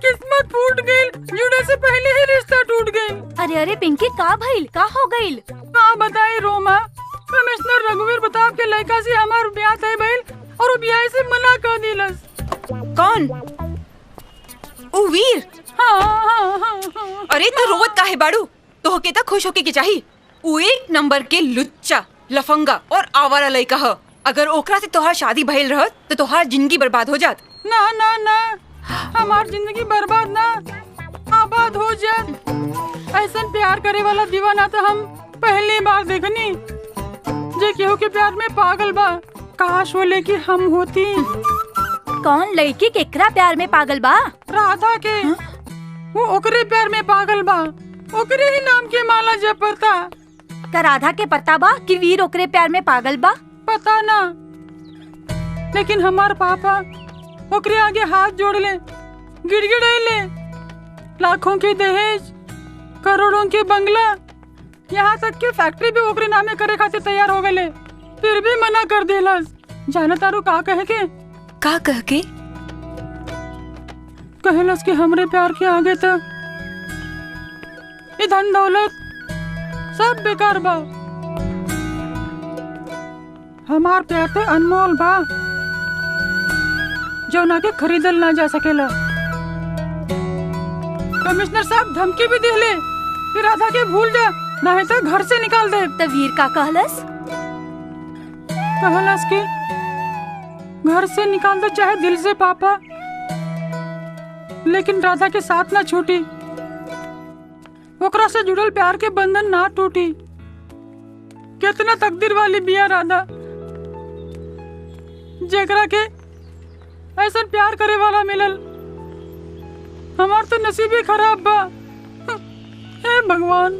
किस्मत फूट गई, जुड़े से पहले ही रिश्ता टूट गई। अरे अरे पिंकी, का भइल, का हो गइल? का बताई रोमा, कमिश्नर रघुवीर प्रताप के लड़का से हमार ब्याह तय भइल और वो ब्याह से मना कर दिलस। कौन? ओ वीर। हाँ। अरे तो रोवत काहे बाड़ू? तो के खुश होके के चाही। उ एक नंबर के लुच्चा, लफंगा और आवारा लड़का ह। अगर ओकरा से तोहार शादी भइल रहत तो तोहार जिंदगी बर्बाद हो जात। ना ना ना, हमार जिंदगी बर्बाद ना, आबाद हो जात। ऐसा प्यार करे वाला दीवाना तो हम पहली बार देखनी। जे केहू के प्यार में पागल बा, काश वो लेके हम होती। कौन लड़की केकरा प्यार में पागल बा? राधा के। वो ओकरे प्यार में पागल बा, ओकरे ही नाम के माला जपता। का राधा के पता बा कि वीर ओकरे प्यार में पागल बा? पता ना, लेकिन हमार पापा ओकरे आगे हाथ जोड़ ले, गिड़गिड़ाइले। लाखों के दहेज, करोड़ों के बंगला, यहाँ तक के फैक्ट्री भी ओकरे नामे करे खातिर तैयार हो गए, फिर भी मना कर देलस। जाना तारू का कहे के? का कह के? कहलस कि हमरे प्यार के आगे तक ये धन दौलत सब बेकार बा। हमार प्यार तो अनमोल बा, जो ना के खरीदल ना जा सकेला। कमिश्नर साहब धमकी भी दिले कि राधा के भूल जा, नहीं तो घर से निकाल दे। तो वीर का कहलस? कहलस कि घर से निकाल दे चाहे दिल से पापा, लेकिन राधा के साथ ना छूटी, ओकरा से जुड़ल प्यार के बंधन ना टूटी। कितना तकदीर वाली बिया राधा, जेकरा के ऐसा प्यार करे वाला मिलल। हमार तो नसीब ही खराब बा। हे भगवान।